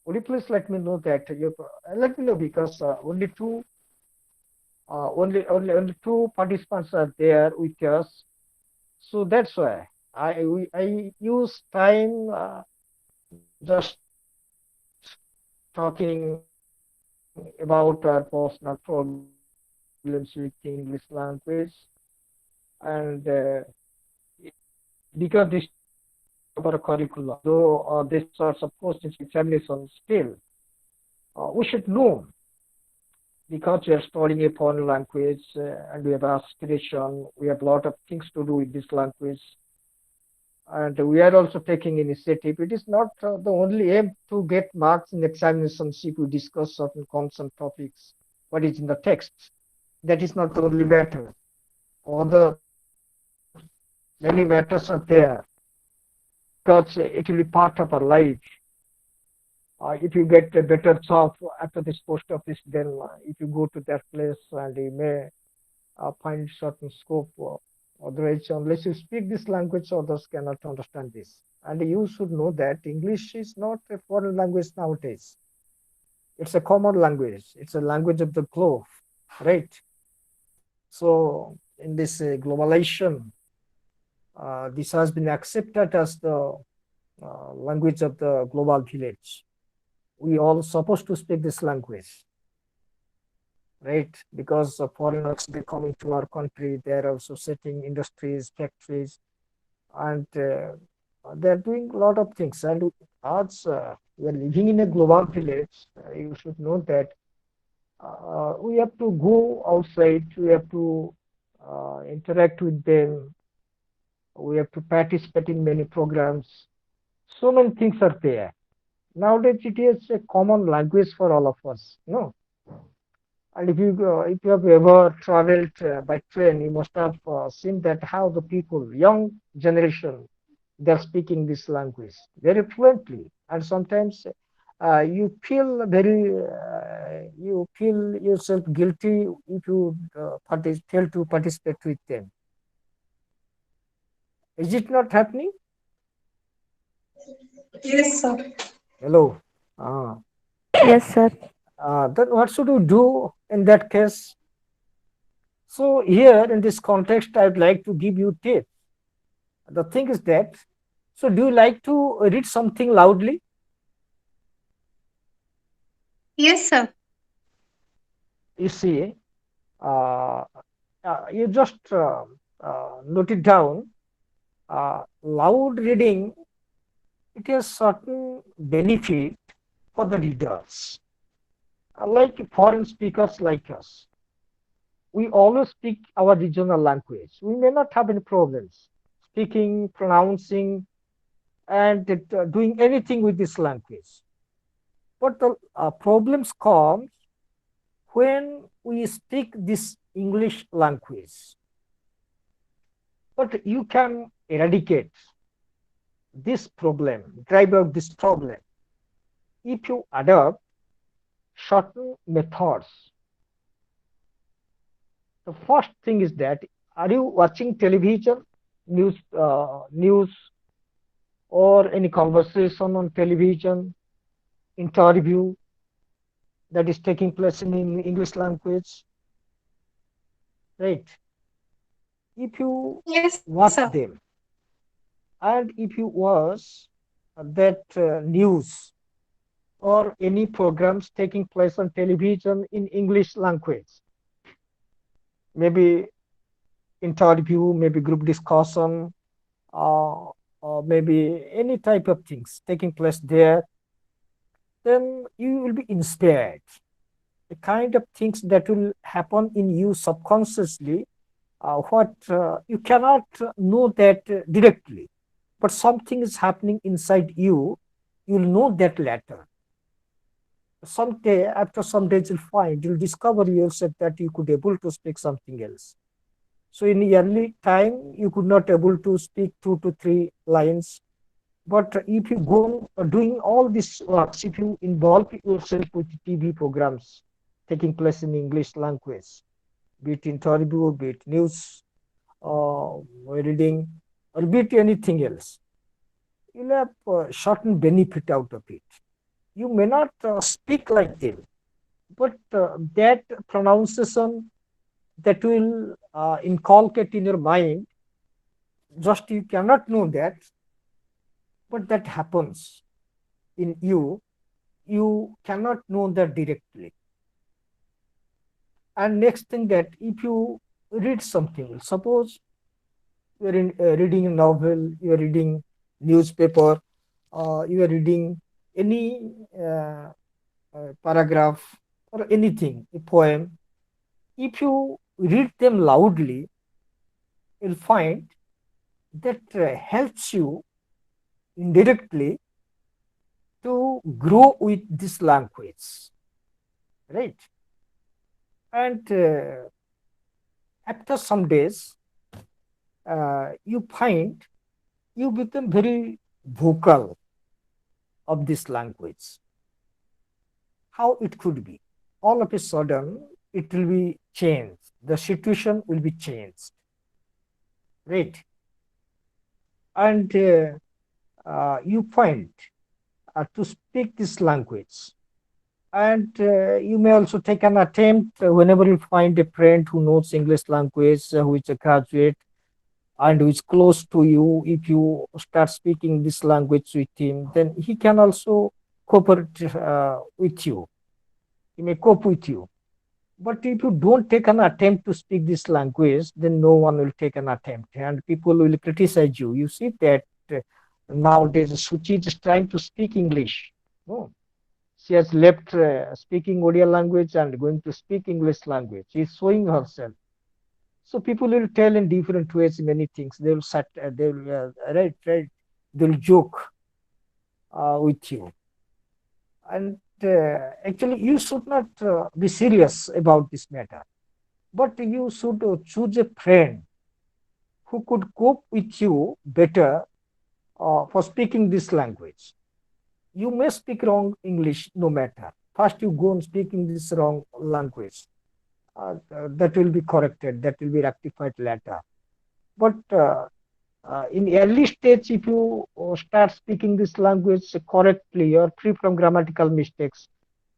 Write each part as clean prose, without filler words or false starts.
Would you please let me know that? Let me know because only two participants are there with us. So that's why I use time just talking about our personal problems with English language, and because this is not part of our curriculum, though these sorts of questions, examinations, still we should know because we are studying a foreign language and we have aspiration, we have a lot of things to do with this language, and we are also taking initiative. It is not the only aim to get marks in examinations if we discuss certain concerned topics, what is in the text. That is not the only matter. Other many matters are there because it will be part of our life. If you get a better job after this post office, then if you go to that place and you may find certain scope. Otherwise, unless you speak this language, others cannot understand this. And you should know that English is not a foreign language nowadays. It's a common language. It's a language of the globe, right? So in this globalization, this has been accepted as the language of the global village. We all supposed to speak this language, right? Because foreigners they coming to our country, they're also setting industries, factories, and they're doing a lot of things. And as we are living in a global village, you should know that we have to go outside, we have to interact with them, we have to participate in many programs. So many things are there. Nowadays, it is a common language for all of us. No, and if you have ever traveled by train, you must have seen that how the people, young generation, they're speaking this language very fluently, and sometimes you feel yourself guilty if you fail to participate with them. Is it not happening? Yes, sir. Hello. Ah. Yes, sir. Then what should we do in that case? So here in this context, I'd like to give you tips. The thing is that, so do you like to read something loudly? Yes, sir. You see, uh, you just note it down. Loud reading, it has certain benefit for the readers. Like foreign speakers like us, we always speak our regional language. We may not have any problems speaking, pronouncing, and doing anything with this language. But the problems come when we speak this English language. But you can eradicate this problem, drive out this problem, if you adopt certain methods. The first thing is that are you watching television, news, or any conversation on television, interview that is taking place in English language, right? If you Yes, sir. watch them, and if you watch that news or any programs taking place on television in English language, maybe interview, maybe group discussion, uh, or maybe any type of things taking place there, then you will be inspired. The kind of things that will happen in you subconsciously, what you cannot know that directly, but something is happening inside you. You'll know that later. Someday, after some days, you'll discover yourself that you could able to speak something else. So in the early time, you could not able to speak 2 to 3 lines. But if you go doing all these works, if you involve yourself with TV programs taking place in English language, be it interview, be it news, reading, or be it anything else, you'll have certain benefit out of it. You may not speak like them, but that pronunciation that will inculcate in your mind, just you cannot know that, but that happens in you. You cannot know that directly. And next thing, that if you read something, suppose you're reading a novel, you're reading newspaper, you are reading any paragraph or anything, a poem. If you read them loudly, you'll find that helps you indirectly to grow with this language, right? And after some days, you find you become very vocal of this language. How it could be? All of a sudden, it will be changed. The situation will be changed, right? And you find to speak this language. And you may also take an attempt whenever you find a friend who knows English language, who is a graduate and who is close to you. If you start speaking this language with him, then he can also cooperate with you. He may cope with you. But if you don't take an attempt to speak this language, then no one will take an attempt, and people will criticize you. You see that nowadays Suchi is trying to speak English. No, she has left speaking Odia language and going to speak English language. She is showing herself. So people will tell in different ways many things. They will they will right. They will joke with you, and actually you should not be serious about this matter. But you should choose a friend who could cope with you better for speaking this language. You may speak wrong English no matter. First, you go on speaking this wrong language. That will be corrected, that will be rectified later. But in early stage, if you start speaking this language correctly or free from grammatical mistakes,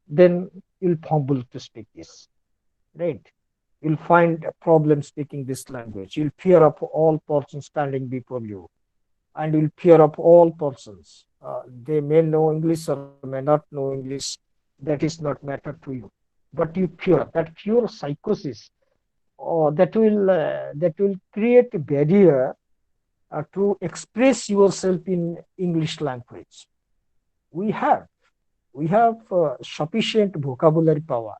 then you'll fumble to speak this, right? You'll find a problem speaking this language. You'll fear of all persons standing before you, and you'll fear of all persons. They may know English or may not know English. That is not matter to you, but you fear that pure psychosis, that will create a barrier to express yourself in English language. We have we have sufficient vocabulary power.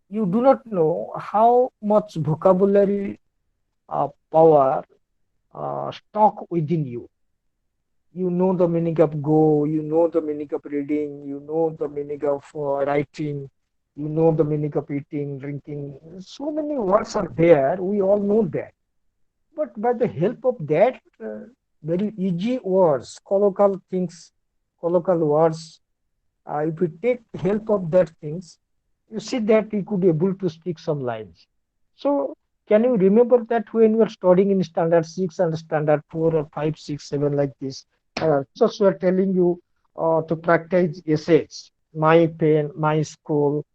You do not know how much vocabulary power stock within you. You know the meaning of go, you know the meaning of reading, you know the meaning of writing, you know the meaning of eating, drinking. So many words are there. We all know that. But by the help of that very easy words, colloquial words, if we take help of that things, you see that we could be able to speak some lines. So can you remember that when you were studying in standard 6 and standard 4 or 5, 6, 7 like this, teachers were telling you to practice essays, my pen, my school,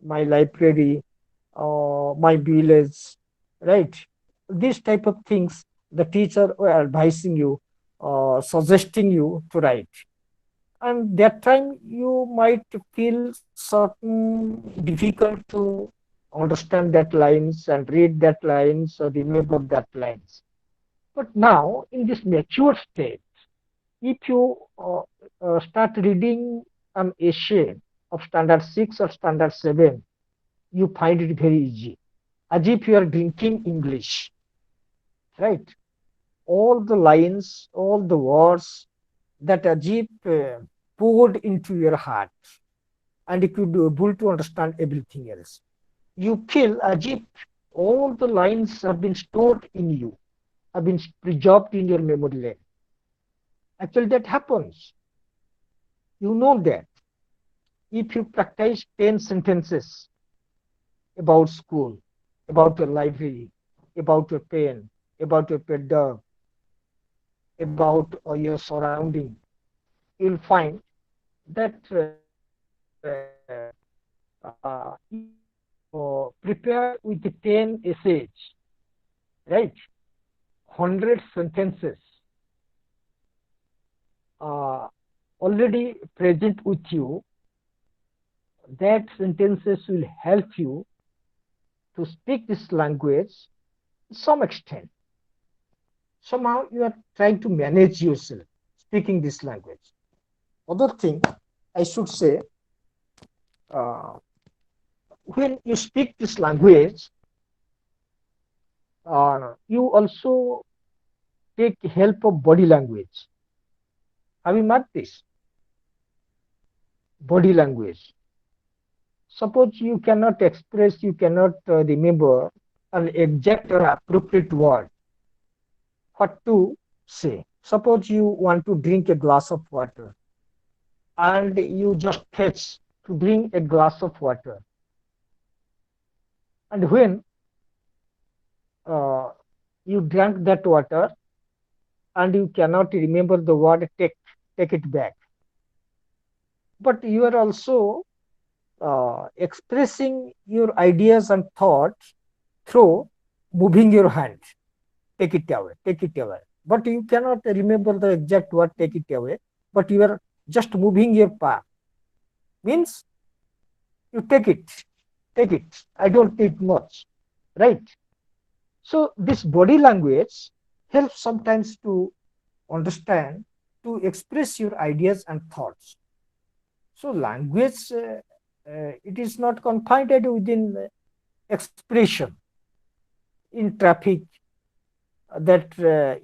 my library, my village, right? These type of things the teacher were advising you, suggesting you to write. And that time you might feel certain difficult to understand that lines and read that lines or remember that lines. But now in this mature state, if you start reading an essay of standard 6 or standard 7, you find it very easy, as if you are drinking English, right? All the lines, all the words that as if poured into your heart, and you could be able to understand everything else. You feel as if all the lines have been stored in you, have been preserved in your memory lane. Actually, that happens. You know that if you practice 10 sentences about school, about your library, about your pen, about your pet dog, about your surrounding, you'll find that prepared with 10 essays, right? 100 sentences uh, already present with you. That sentences will help you to speak this language to some extent. Somehow you are trying to manage yourself speaking this language. Other thing I should say, uh, when you speak this language, you also take help of body language. Have you marked this? Body language. Suppose you cannot express, you cannot remember an exact or appropriate word, what to say. Suppose you want to drink a glass of water and you just fetch to drink a glass of water. And when uh, you drank that water and you cannot remember the word, take it back. But you are also expressing your ideas and thoughts through moving your hand. Take it away, take it away. But you cannot remember the exact word, take it away. But you are just moving your palm. Means you take it. I don't need much, right? So this body language helps sometimes to understand, to express your ideas and thoughts. So language, it is not confined within expression in traffic. That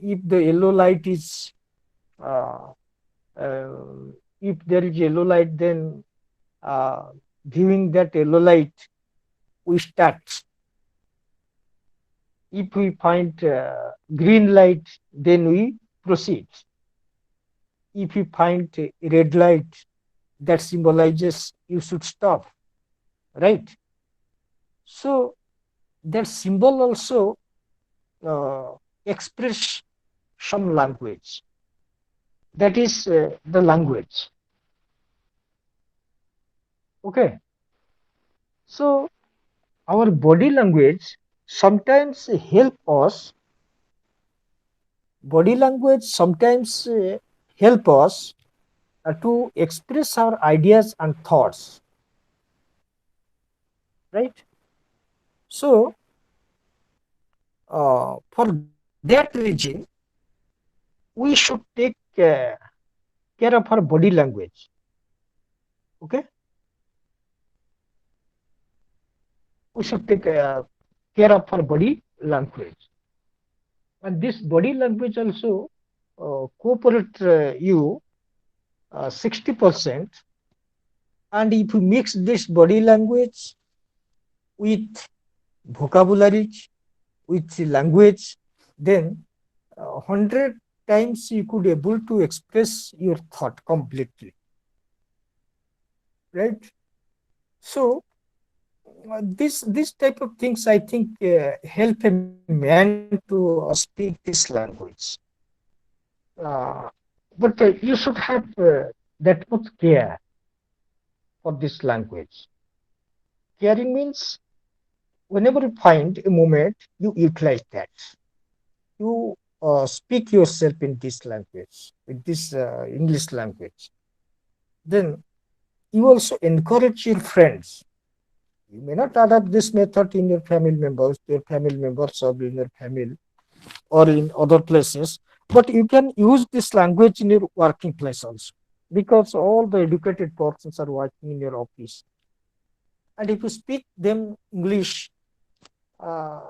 if the yellow light is, uh, uh, if there is yellow light, then uh, viewing that yellow light, we start. If we find green light, then we proceed. If we find red light, that symbolizes you should stop, right? So that symbol also uh, express some language. That is the language. Okay. So our body language sometimes help us. Body language sometimes help us to express our ideas and thoughts, right? So for that reason, we should take care of our body language. Okay, we should take care of our body language, and this body language also cooperate you 60%. And if you mix this body language with vocabulary, with language, then 100 times you could able to express your thought completely, right? So this type of things, I think, help a man to speak this language. Uh, but you should have that much care for this language. Caring means whenever you find a moment, you utilize that. You speak yourself in this language, with this English language. Then you also encourage your friends. You may not adopt this method in your family members or in your family or in other places, but you can use this language in your working place also, because all the educated persons are working in your office. And if you speak them English, uh,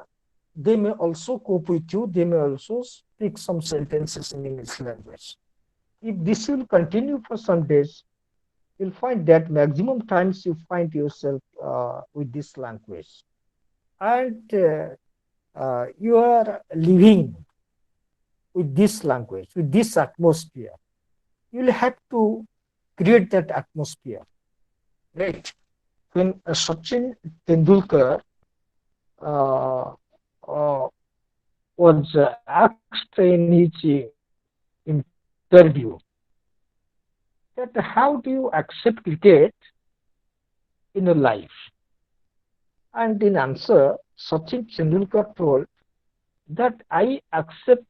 they may also cope with you. They may also speak some sentences in English language. If this will continue for some days, you'll find that maximum times you find yourself with this language. And you are living with this language, with this atmosphere. You'll have to create that atmosphere, right? When Sachin Tendulkar uh, uh, was asked in his interview, hey, that how do you accept cricket in your life? And in answer, Sachin Tendulkar told that I accept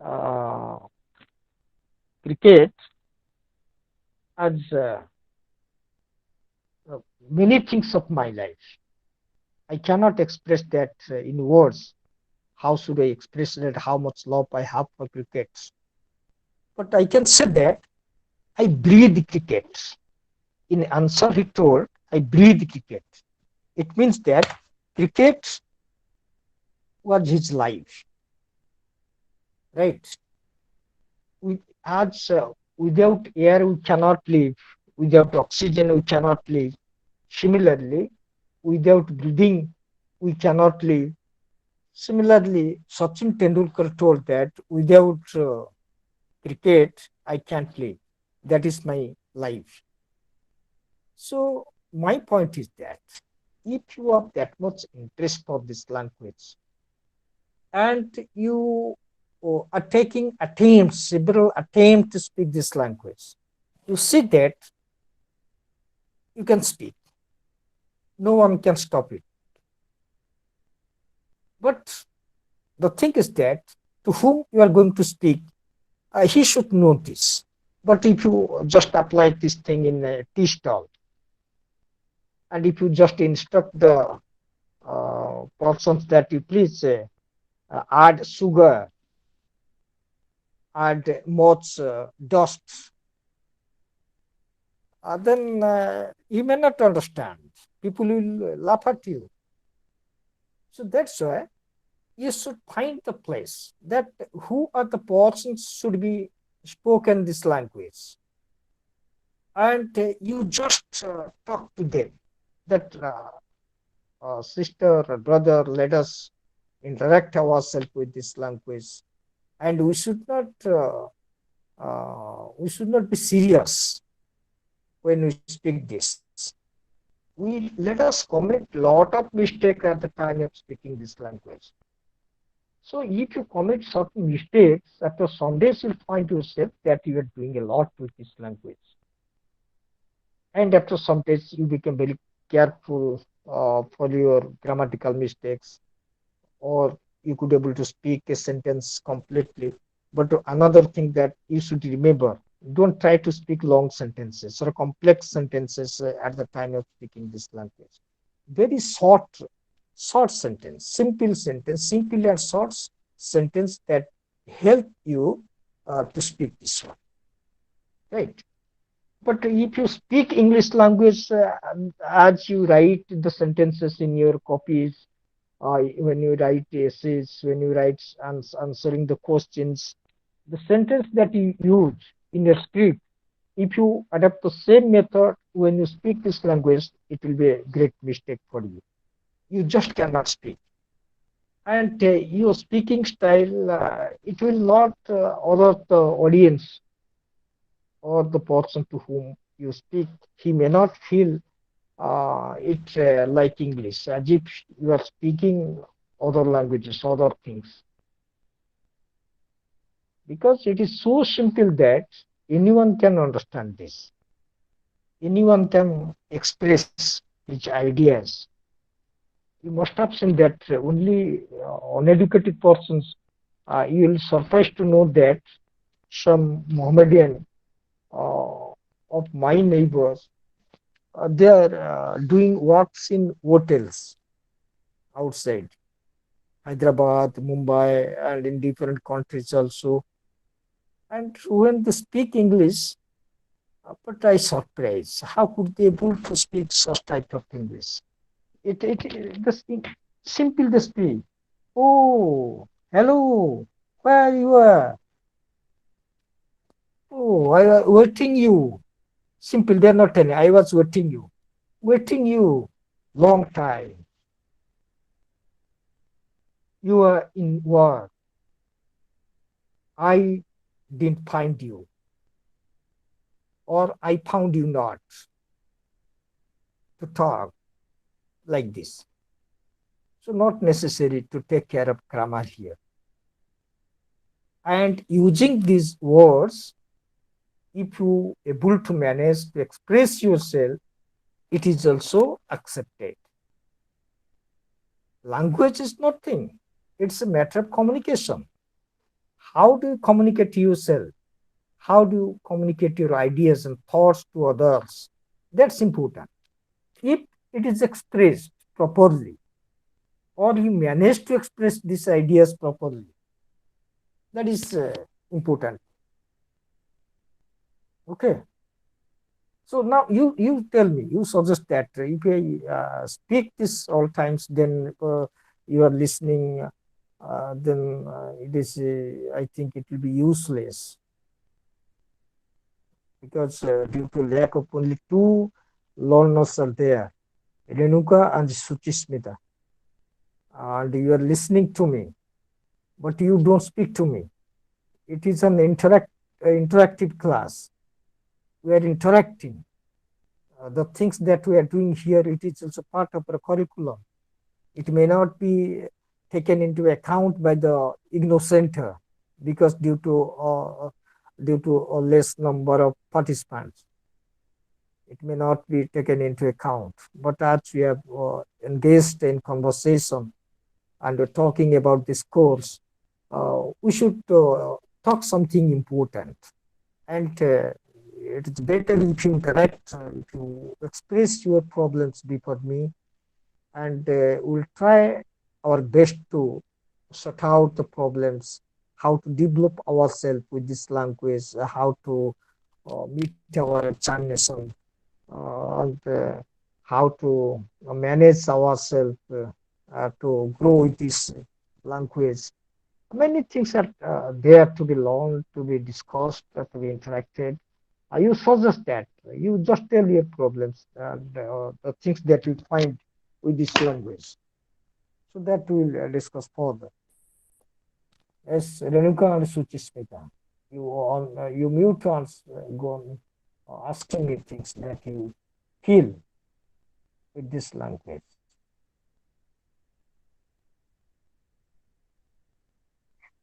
uh, cricket as uh, many things of my life. I cannot express that in words. How should I express that? How much love I have for cricket? But I can say that I breathe cricket. In answer, he told, I breathe cricket. It means that cricket was his life, right? Without air, we cannot live. Without oxygen, we cannot live. Similarly, without breathing, we cannot live. Similarly, Sachin Tendulkar told that without cricket, I can't live. That is my life. So, my point is that if you have that much interest for this language and you are taking attempts, several attempts to speak this language, you see that you can speak. No one can stop it. But the thing is that to whom you are going to speak, he should know this. But if you just apply this thing in a tea stall, and if you just instruct the persons that you please add sugar, add much dust, then you may not understand. People will laugh at you. So that's why you should find the place that who are the persons should be spoken this language, and you just talk to them. That sister or brother, let us interact ourselves with this language, and we should not be serious when we speak this. We let us commit lot of mistake at the time of speaking this language. So if you commit certain mistakes, after some days you'll find yourself that you are doing a lot with this language. And after some days you become very careful for your grammatical mistakes, or you could able to speak a sentence completely. But another thing that you should remember, don't try to speak long sentences or complex sentences at the time of speaking this language. Very short sentence, simple and short sentence that help you to speak this one, right? But if you speak English language as you write the sentences in your copies, when you write essays, when you write answering the questions, the sentence that you use in your script, if you adapt the same method when you speak this language, it will be a great mistake for you. You just cannot speak. And your speaking style, it will not alert the audience or the person to whom you speak. He may not feel it like English, as if you are speaking other languages, other things. Because it is so simple that anyone can understand this. Anyone can express his ideas. You must have seen that only uneducated persons, you will surprise to know that some Mohammedan of my neighbors, they are doing works in hotels outside Hyderabad, Mumbai, and in different countries also. And when they speak English, but I surprised. How could they able to speak such type of English? Simple they speak. Oh, hello, where you are? Oh, I was waiting you. Simple, they're not telling. I was waiting you. Waiting you. Long time. You are in war. I didn't find you. Or I found you not to talk like this. So not necessary to take care of grammar here. And using these words, if you able to manage to express yourself, it is also accepted. Language is nothing. It's a matter of communication. How do you communicate yourself? How do you communicate your ideas and thoughts to others? That's important. If it is expressed properly, or you manage to express these ideas properly, that is important. Okay. So now you tell me, you suggest that if I speak this all times, then you are listening, then it is, I think it will be useless, because due to lack of only two learners are there, Renuka and Suchismita, and you are listening to me, but you don't speak to me. It is an interactive class. We are interacting. The things that we are doing here, it is also part of our curriculum. It may not be taken into account by the IGNOU Center, because due to a less number of participants, it may not be taken into account. But as we have engaged in conversation and we're talking about this course, we should talk something important. And it is better if you interact, if you express your problems before me, and we'll try our best to sort out the problems, how to develop ourselves with this language, how to meet our examination, and how to manage ourselves to grow with this language. Many things are there to be learned, to be discussed, to be interacted. You suggest that. You just tell your problems and the things that you find with this language. So that we'll discuss further. Yes, Renuka and Suchismita, you mute on, go on asking me things that you feel with this language.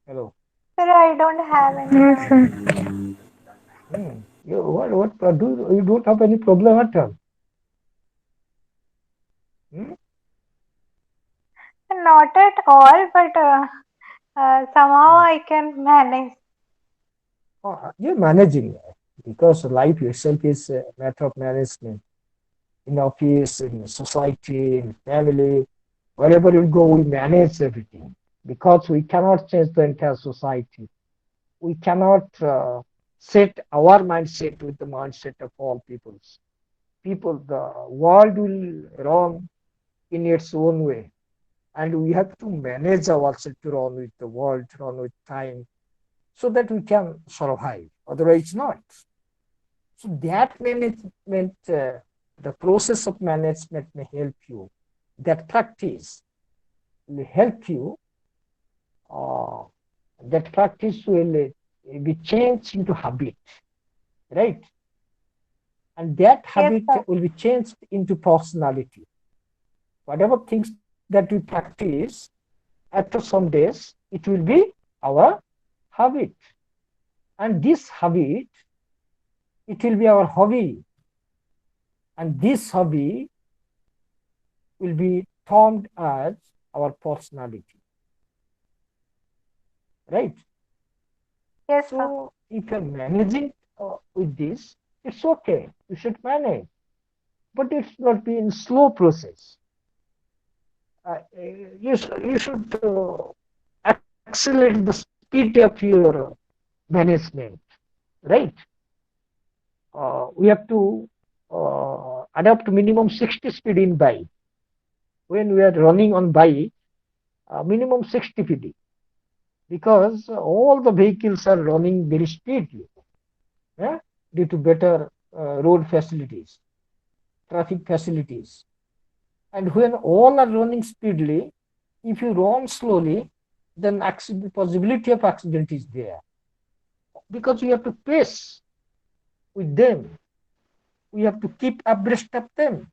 Hello. Sir, I don't have any. Yes, sir. What do you don't have any problem at all? Hmm? Not at all, but somehow Hmm. I can manage. You're managing, because life itself is a matter of management. In office, in society, in family, wherever you go, we manage everything, because we cannot change the entire society. We cannot set our mindset with the mindset of all peoples. People, the world will run in its own way, and we have to manage ourselves to run with the world, to run with time, so that we can survive. Otherwise, not. So that management, the process of management may help you. That practice will help you. Uh, that practice will be changed into habit, right? And that Yes, habit sir. will be changed into personality. Whatever things that we practice, after some days, it will be our habit. And this habit, it will be our hobby. And this hobby will be formed as our personality, right? Yes, sir. So if you're managing with this, it's okay. You should manage, but it should not be in slow process. You should accelerate the speed of your management, right? We have to adapt minimum 60 speed in bike. When we are running on bike, minimum 60 speed, because all the vehicles are running very speedily, yeah? Due to better road facilities, traffic facilities. And when all are running speedily, if you run slowly, then accident, possibility of accident is there, because we have to pace with them. We have to keep abreast of them.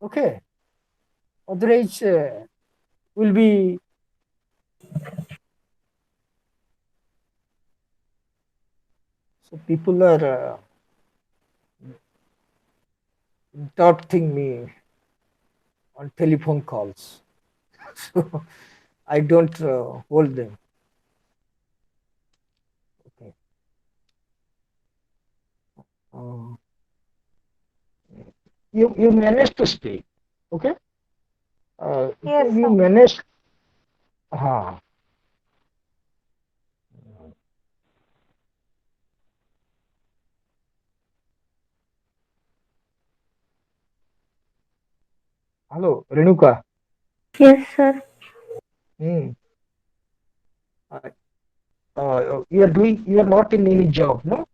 Okay, otherwise will be So people are interrupting me on telephone calls. So I don't hold them. Okay. Uh, you managed to speak. Okay. Yes, You sir. managed. हाँ. Hello, Renuka. Yes, sir. Hmm. Uh, you are doing. You are not in any job, no?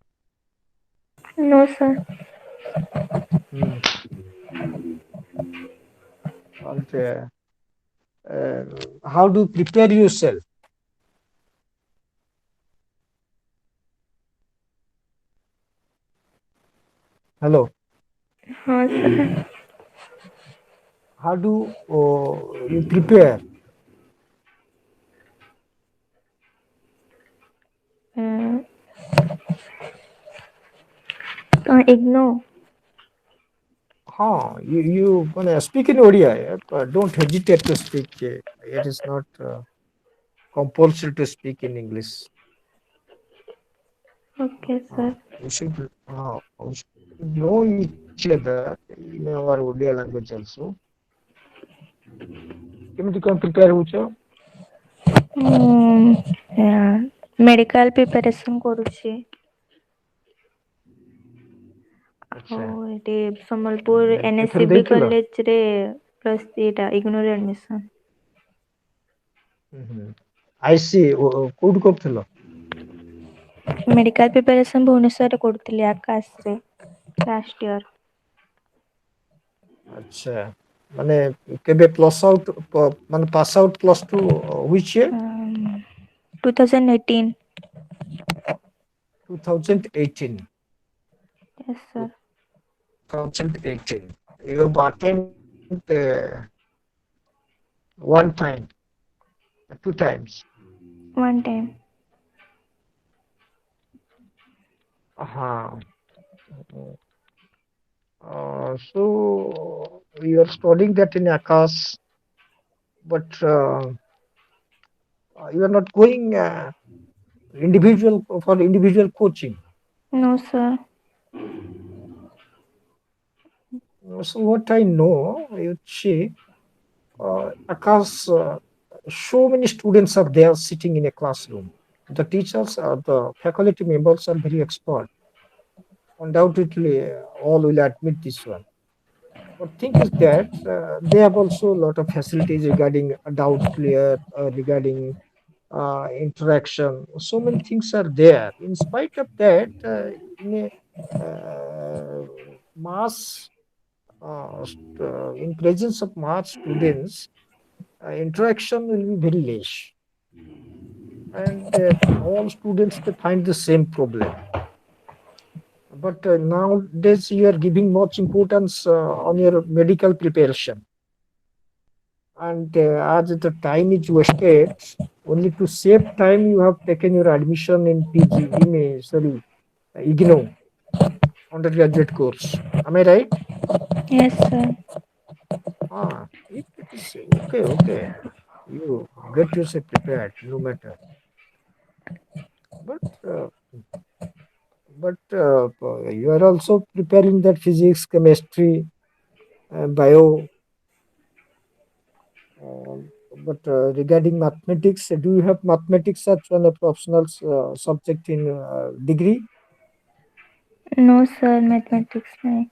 No, sir. Hmm. And uh, how do you prepare yourself? Hello. Sir. How do you prepare? Mm, ignore. You gonna speak in Odia, yeah? But don't hesitate to speak. It is not compulsory to speak in English. Okay, Uh, sir. we should know each other in our Odia language also. କେମିତି କଣ prepare ହଉଛ? Medical preparation କରୁଛି। ଆଉ ଆଚ୍ଛା ଏଠି ସମ୍ବଲପୁର ଏଥର NSCB ଦେଇଥିଲ? କଲେଜରେ ପ୍ଲସ୍ ଏଇଟା ଇଗ୍ନୋର ଆଡମିସନ୍। ହୁଁ। ଆଇସି କୋଉଠି କରୁଥିଲ? ମେଡିକାଲ ପ୍ରିପାରେସନ୍ ଭୁବନେଶ୍ୱରରେ କରୁଥିଲି ଆକାଶରେ ଲାଷ୍ଟ ଇୟର। ଆଚ୍ଛା ମାନେ କେବେ ପ୍ଲସ୍ ଆଉଟ୍ ମାନେ pass out plus two which year? 2018। 2018. Yes, sir. 2018. You attend one time, two times. One time. Uh-huh. So you are studying that in Akas, but you are not going individual for individual coaching. No, sir. So what I know, you see, Akas, so many students are there sitting in a classroom. The teachers, the faculty members are very expert. Undoubtedly, all will admit this one. But thing is that they have also a lot of facilities regarding doubt clear, regarding interaction. So many things are there. In spite of that, in a mass, in presence of mass students, interaction will be very less, and all students they find the same problem. But nowadays you are giving much importance on your medical preparation, and as the time is wasted, only to save time you have taken your admission in PG, sorry, IGNO, undergraduate course. Am I right? Yes, sir. It is okay, okay. You get yourself prepared, no matter. But you are also preparing that physics, chemistry, bio. But regarding mathematics, do you have mathematics as one of optional subject in degree? No, sir. Mathematics नहीं,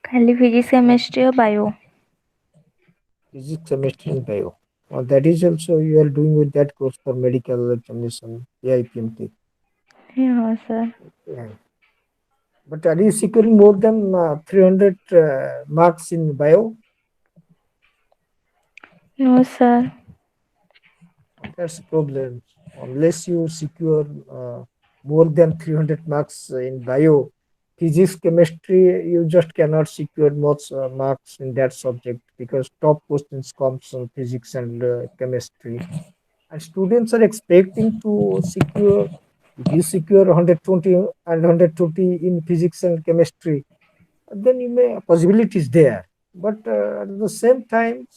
खाली physics No, chemistry और bio. physics, chemistry, and bio. That is also you are doing with that course for medical examination, AIPMT. हाँ sir. Yeah. But are you securing more than 300 marks in bio? No sir. That's a problem. Unless you secure more than 300 marks in bio, physics, chemistry, you just cannot secure much marks in that subject because top questions comes on physics and chemistry. And students are expecting to secure If you secure 120 and 120 in physics and chemistry, then you may possibilities there. But at the same time,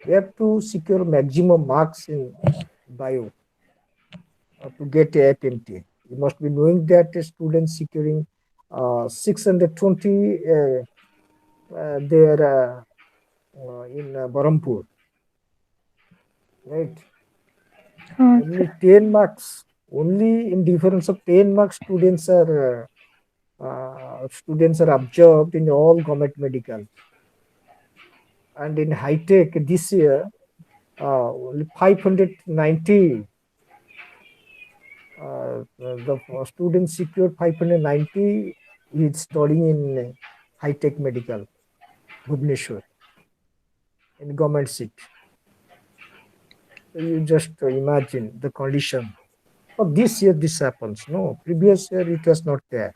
we have to secure maximum marks in bio to get a FMT. You must be knowing that a student securing 620 there in Barampur, right? Only 10 marks. Only in difference of 10 marks, students are observed in all government medical. And in high tech this year, only 590 the students secured 590 is studying in high tech medical, Bhubaneswar, in government seat. So you just imagine the condition. Oh, this year this happens. No, previous year it was not there.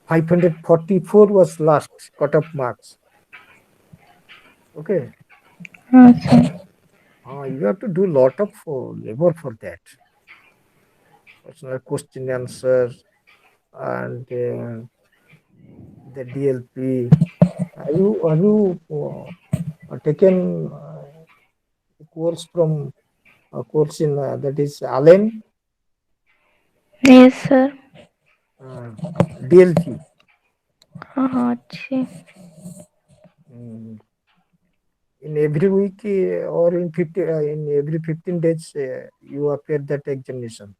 544 was last cut-off marks. Okay. Okay. You have to do a lot of labor for that. Personal question answer and the DLP. Have you taken a course from a course in that is Allen Yes, sir. uh, DLP? हाँ अच्छी. Mm, in every week or in every 15 days you appear that examination.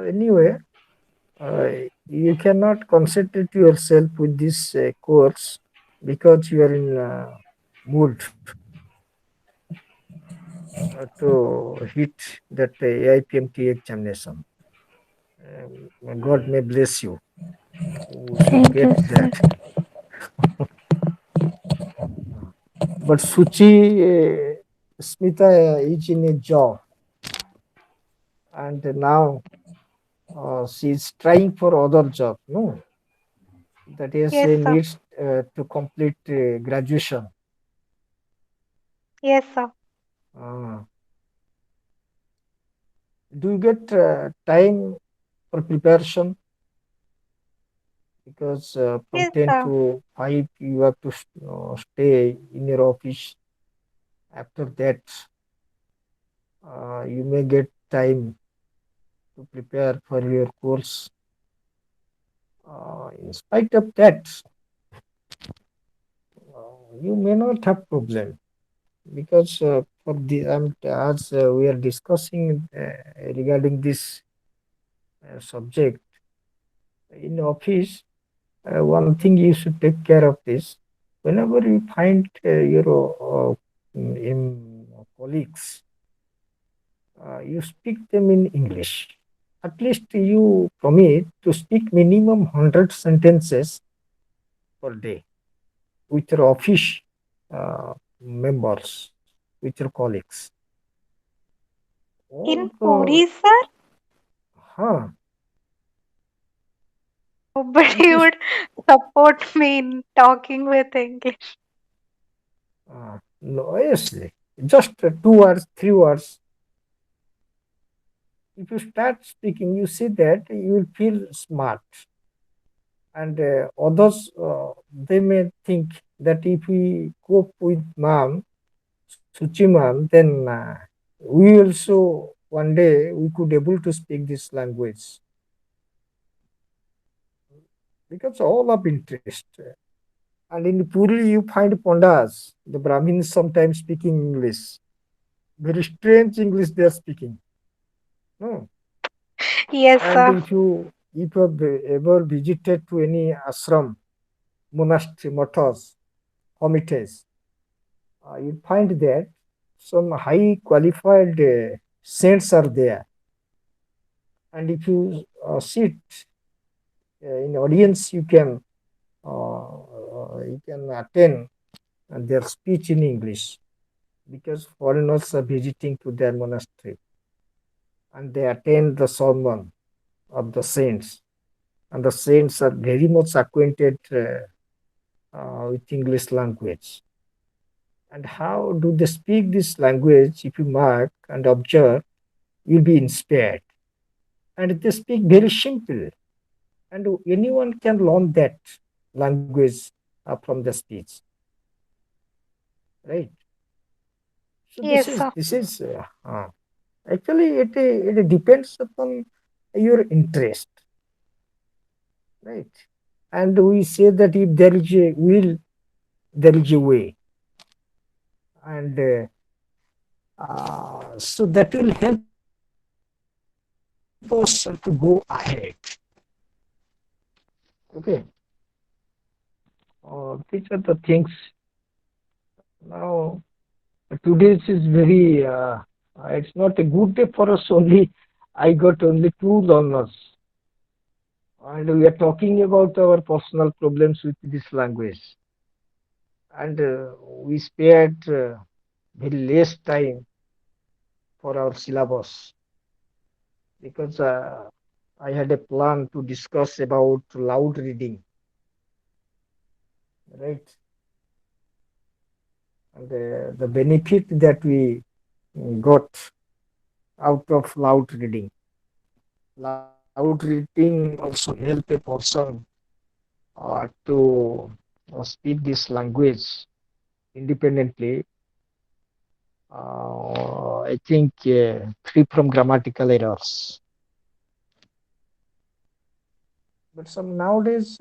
Anyway, uh, you cannot concentrate yourself with this course because you are in mood to hit that AIPMT examination. God may bless you. You should Thank get you, sir. that. But Suchi, Smita is in a job, and now she is trying for other job. No, that is Yes, sir. needs to complete graduation. Yes, sir. Uh, do you get time for preparation? Because from Yes, 10 sir. to 5 you have to stay in your office. After that, you may get time to prepare for your course. In spite of that, you may not have problem because for the as we are discussing regarding this subject in office, one thing you should take care of this. Whenever you find your colleagues, you speak them in English. At least you commit to speak minimum 100 sentences per day with your office members, with your colleagues. All In the Puri, sir, huh, at nobody least would support me in talking with English. no, yes, just 2 hours, 3 hours. If you start speaking, you see that you will feel smart, and others they may think that if we cope with mom, Suchi ma'am, then we also one day we could able to speak this language because all of interest. And in Puri, you find Pandas, the Brahmins sometimes speaking English. Very strange English they are speaking. No. Yes, And sir. if you have ever visited to any ashram, monastery, mathas, hermitage, you find that some high qualified saints are there. And if you sit in audience, you can attend their speech in English because foreigners are visiting to their monastery and they attend the sermon of the saints, and the saints are very much acquainted with English language. And how do they speak this language? If you mark and observe, you'll be inspired. And they speak very simple, and anyone can learn that language from the speech, right? So Yes, sir. this is actually it depends upon your interest, right? And we say that if there is a will, there is a way, and so that will help us to go ahead. Okay, these are the things. Now today's is very it's not a good day for us. Only I got only two learners, and we are talking about our personal problems with this language, and we spared very less time for our syllabus because I had a plan to discuss about loud reading, right? And the benefit that we got out of loud reading. Loud reading also help a person to speak this language independently. I think free from grammatical errors. But some nowadays,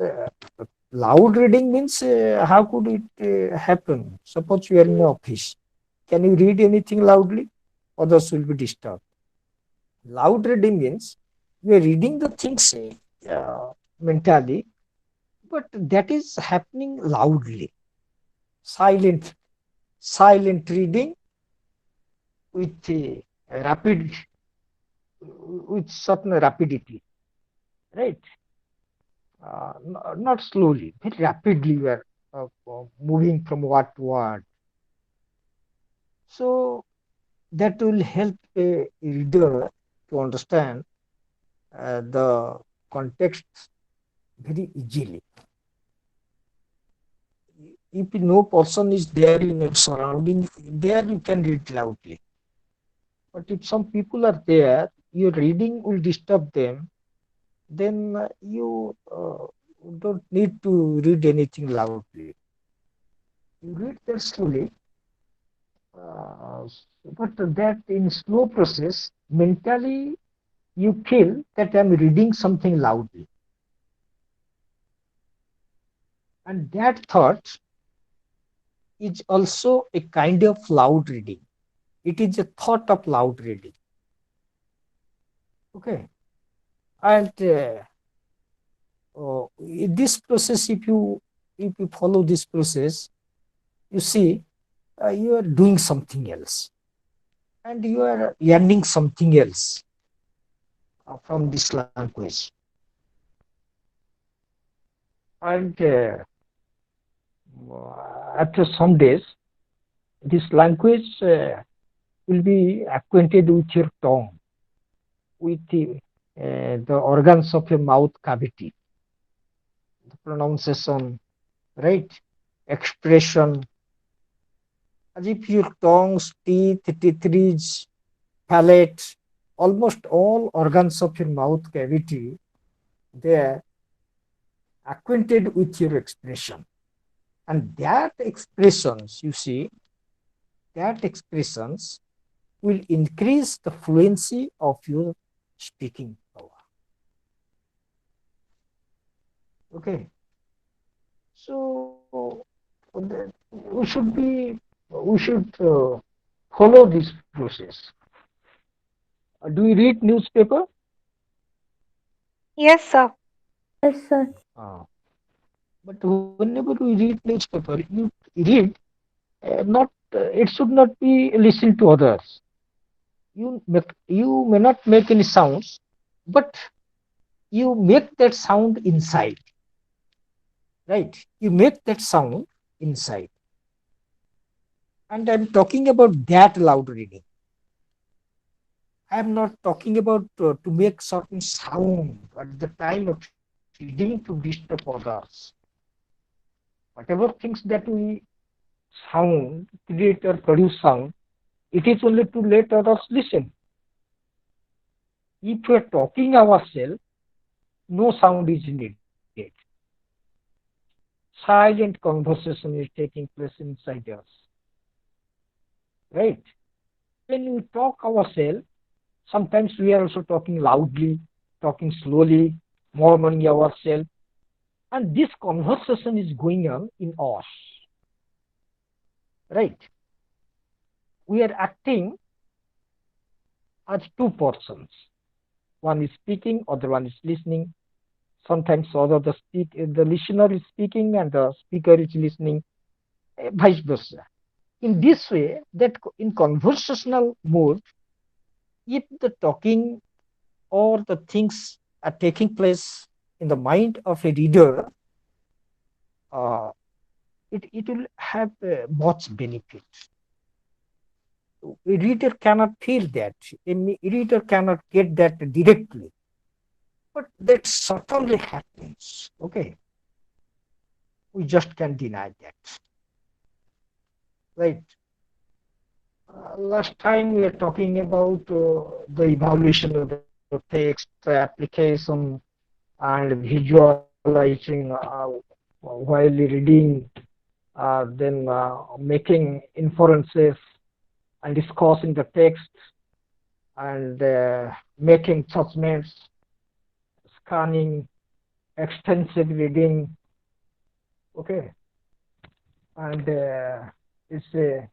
loud reading means how could it happen? Suppose you are in the office. Can you read anything loudly? Others will be disturbed. Loud reading means you are reading the things mentally, but that is happening loudly. Silent, silent reading with rapid, with certain rapidity, right? Not slowly, very rapidly. We are moving from word to word. So that will help a reader to understand the context very easily. If no person is there in your surrounding, there you can read loudly. But if some people are there, your reading will disturb them, then you don't need to read anything loudly. You read that slowly, uh, but that in slow process, mentally you feel that I'm reading something loudly. And that thought is also a kind of loud reading. It is a thought of loud reading. Okay. And in this process, if you follow this process, you see you are doing something else, and you are learning something else from this language. And after some days, this language will be acquainted with your tongue, with the organs of your mouth cavity, the pronunciation, right? Expression, as if your tongues, teeth, teeth, palate, almost all organs of your mouth cavity, they are acquainted with your expression. And that expressions, you see, that expressions will increase the fluency of your speaking power. Okay. So we should follow this process. Do you read newspaper? Yes, sir. Yes, sir. Uh, but whenever we read newspaper, you read not. It should not be listened to others. You may not make any sounds, but you make that sound inside, right? You make that sound inside. And I'm talking about that loud reading. I'm not talking about to make certain sound at the time of reading to disturb others. Whatever things that we sound, creator produce sound, it is only to let others listen. If we are talking ourselves, no sound is needed. Silent conversation is taking place inside us, right? When we talk ourselves, sometimes we are also talking loudly, talking slowly, murmuring ourselves, and this conversation is going on in us, right? We are acting as two persons. One is speaking, other one is listening. Sometimes the listener is speaking and the speaker is listening, vice versa. In this way, that in conversational mode, if the talking or the things are taking place in the mind of a reader, uh, it will have much benefit. A reader cannot feel that. A reader cannot get that directly. But that certainly happens. Okay. We just can't deny that. Right. Last time we were talking about the evaluation of the text, the application, and visualizing while reading, then making inferences and discussing the text and making judgments, scanning, extensive reading, okay, and it's a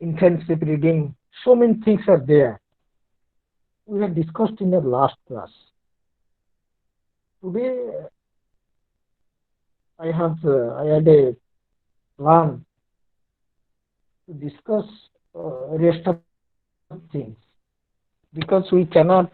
intensive reading. So many things are there. We had discussed in the last class. Today, I had a plan to discuss rest of things because we cannot